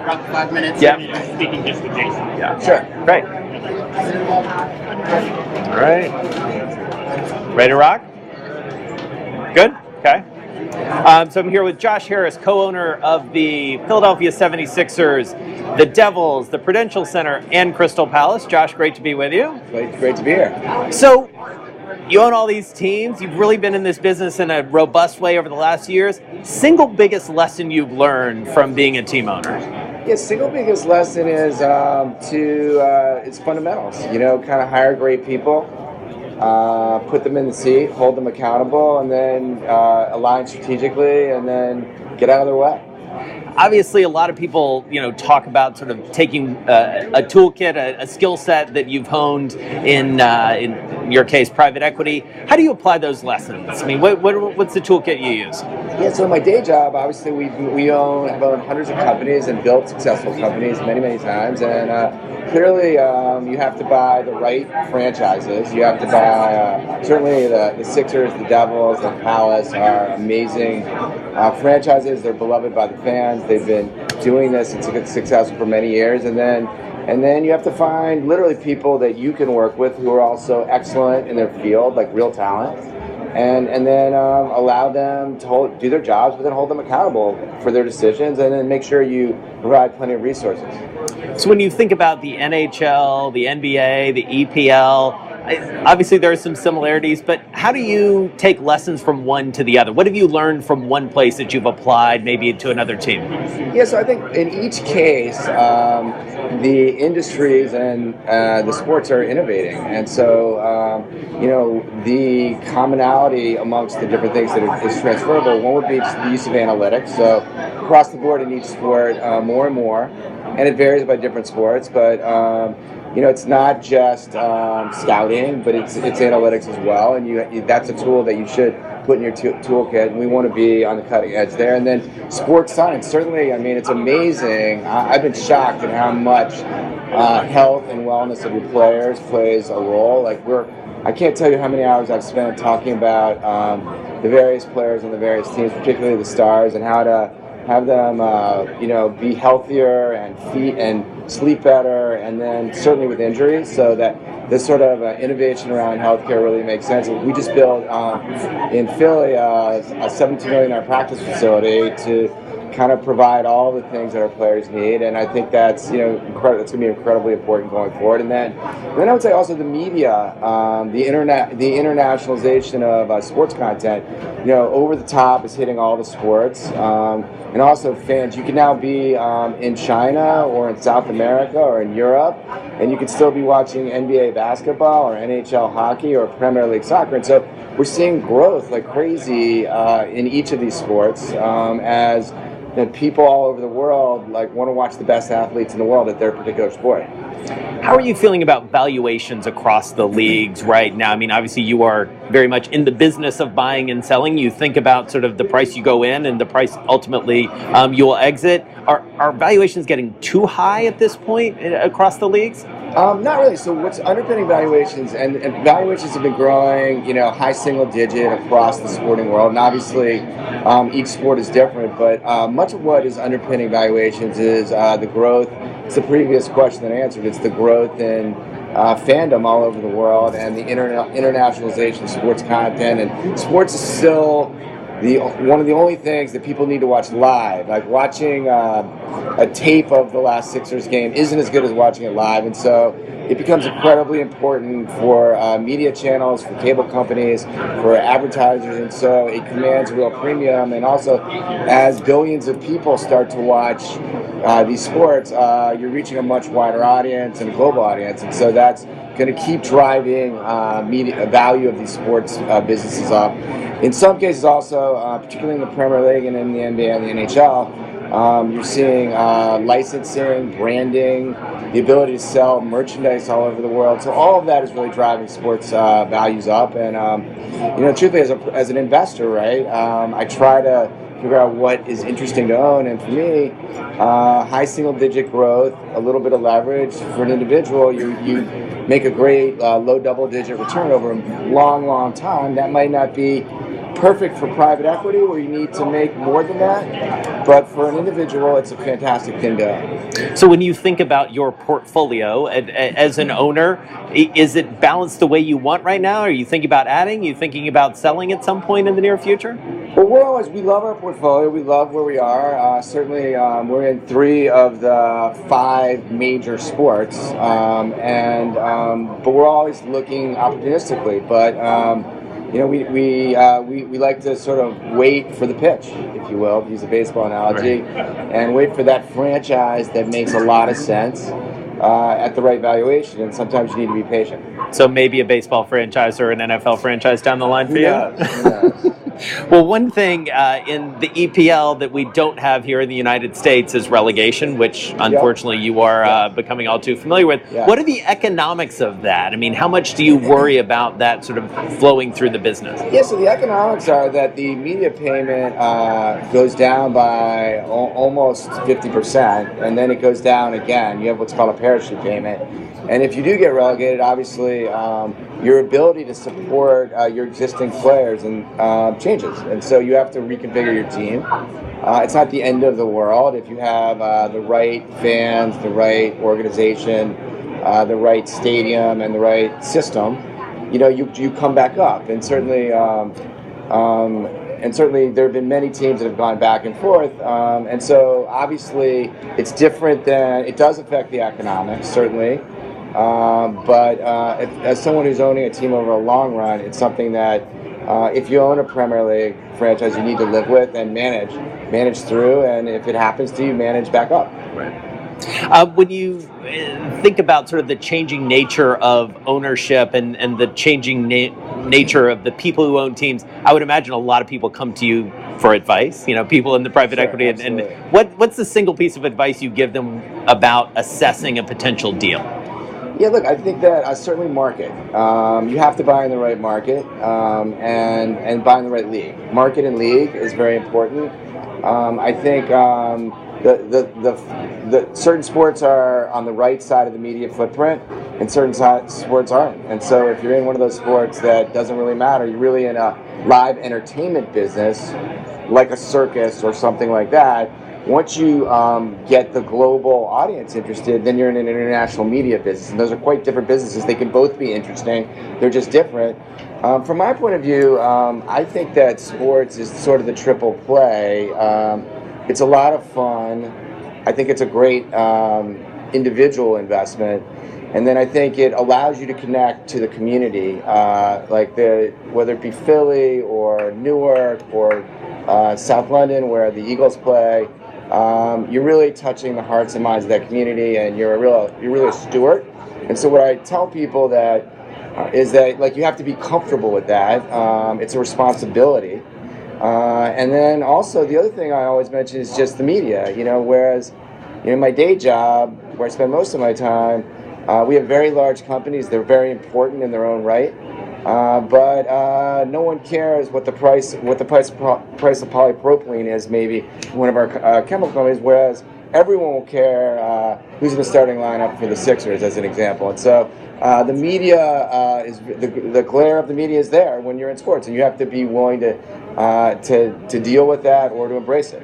about 5 minutes. Yeah. Speaking just with Jason. Yeah. Sure. Great. All right. Ready to rock? Good? Okay. So I'm here with Josh Harris, co-owner of the Philadelphia 76ers, the Devils, the Prudential Center, and Crystal Palace. Josh, great to be with you. Great to be here. So you own all these teams. You've really been in this business in a robust way over the last years. Single biggest lesson you've learned from being a team owner? Yeah, single biggest lesson is it's fundamentals. You know, kind of hire great people, put them in the seat, hold them accountable, and then align strategically, and then get out of their way. Obviously, a lot of people, talk about sort of taking a toolkit, a skill set that you've honed in your case, private equity. How do you apply those lessons? I mean, what's the toolkit you use? Yeah, so my day job, obviously, we have owned hundreds of companies and built successful companies many times, and clearly you have to buy the right franchises. You have to buy certainly the Sixers, the Devils, the Palace are amazing franchises. They're beloved by the fans. They've been doing this and successful for many years, and then you have to find literally people that you can work with who are also excellent in their field, like real talent, and then allow them to do their jobs, but then hold them accountable for their decisions, and then make sure you provide plenty of resources. So when you think about the NHL, the NBA, the EPL, obviously there are some similarities, but how do you take lessons from one to the other? What have you learned from one place that you've applied maybe to another team? Yeah, so I think in each case, the industries and the sports are innovating. And so, the commonality amongst the different things that is transferable, one would be just the use of analytics. So across the board in each sport, more and more, and it varies by different sports, but it's not just scouting, but it's analytics as well, and that's a tool that you should put in your toolkit, and we want to be on the cutting edge there. And then sports science, certainly, I mean, it's amazing. I've been shocked at how much health and wellness of your players plays a role. I can't tell you how many hours I've spent talking about the various players on the various teams, particularly the stars, and how to have them, be healthier and sleep better, and then certainly with injuries, so that this sort of innovation around healthcare really makes sense. We just built in Philly a $17 million practice facility to kind of provide all the things that our players need, and I think that's incredible. That's going to be incredibly important going forward. And then I would say also the media, the internationalization of sports content. Over the top is hitting all the sports, and also fans. You can now be in China or in South America or in Europe, and you can still be watching NBA basketball or NHL hockey or Premier League soccer. And so we're seeing growth like crazy in each of these sports as that people all over the world want to watch the best athletes in the world at their particular sport. How are you feeling about valuations across the leagues right now? I mean, obviously you are very much in the business of buying and selling. You think about sort of the price you go in and the price ultimately you will exit. Are valuations getting too high at this point across the leagues? Not really. So what's underpinning valuations, and valuations have been growing, high single digit across the sporting world. And obviously, each sport is different, but much of what is underpinning valuations is the growth. It's the previous question that I answered. It's the growth in fandom all over the world and the internationalization of sports content. And sports is still one of the only things that people need to watch live. Like watching a tape of the last Sixers game isn't as good as watching it live, and so it becomes incredibly important for media channels, for cable companies, for advertisers, and so it commands a real premium. And also, as billions of people start to watch these sports, you're reaching a much wider audience and a global audience, and so that's going to keep driving media value of these sports businesses up. In some cases also, particularly in the Premier League and in the NBA and the NHL, you're seeing licensing, branding, the ability to sell merchandise all over the world. So all of that is really driving sports values up. And, truthfully, as an investor, right, I try to figure out what is interesting to own. And for me, high single-digit growth, a little bit of leverage. For an individual, you make a great low double-digit return over a long, long time. That might not be perfect for private equity where you need to make more than that, but for an individual, it's a fantastic thing to own. So when you think about your portfolio as an owner, is it balanced the way you want right now? Are you thinking about adding? Are you thinking about selling at some point in the near future? Well, we love our portfolio. We love where we are. Certainly, we're in 3 of the 5 major sports, but we're always looking opportunistically. But we like to sort of wait for the pitch, if you will, to use a baseball analogy, and wait for that franchise that makes a lot of sense at the right valuation. And sometimes you need to be patient. So maybe a baseball franchise or an NFL franchise down the line for you? Who knows? Well, one thing in the EPL that we don't have here in the United States is relegation, which unfortunately you are becoming all too familiar with. Yeah. What are the economics of that? I mean, how much do you worry about that sort of flowing through the business? Yeah, so the economics are that the media payment goes down by almost 50%, and then it goes down again. You have what's called a parachute payment. And if you do get relegated, obviously your ability to support your existing players changes. And so you have to reconfigure your team. It's not the end of the world if you have the right fans, the right organization, the right stadium, and the right system. You come back up. And certainly there have been many teams that have gone back and forth. And so obviously it's different it does affect the economics, certainly. As someone who's owning a team over a long run, it's something that if you own a Premier League franchise, you need to live with and manage through, and if it happens to you, manage back up. Right. When you think about sort of the changing nature of ownership and the changing nature of the people who own teams, I would imagine a lot of people come to you for advice, people in the private equity. And what's the single piece of advice you give them about assessing a potential deal? Yeah, look, I think that certainly market. You have to buy in the right market and buy in the right league. Market and league is very important. I think the certain sports are on the right side of the media footprint, and certain sports aren't. And so, if you're in one of those sports that doesn't really matter, you're really in a live entertainment business, like a circus or something like that. Once you get the global audience interested, then you're in an international media business. And those are quite different businesses. They can both be interesting. They're just different. From my point of view, I think that sports is sort of the triple play. It's a lot of fun. I think it's a great individual investment. And then I think it allows you to connect to the community, whether it be Philly or Newark or South London, where the Eagles play. You're really touching the hearts and minds of that community, and you're really a steward. And so what I tell people is that you have to be comfortable with that. It's a responsibility. And then also the other thing I always mention is just the media. Whereas in my day job, where I spend most of my time, we have very large companies. They're very important in their own right. But no one cares what the price of polypropylene is, maybe one of our chemical companies, whereas everyone will care who's in the starting lineup for the Sixers, as an example. And so the media the glare of the media is there when you're in sports, and you have to be willing to deal with that or to embrace it.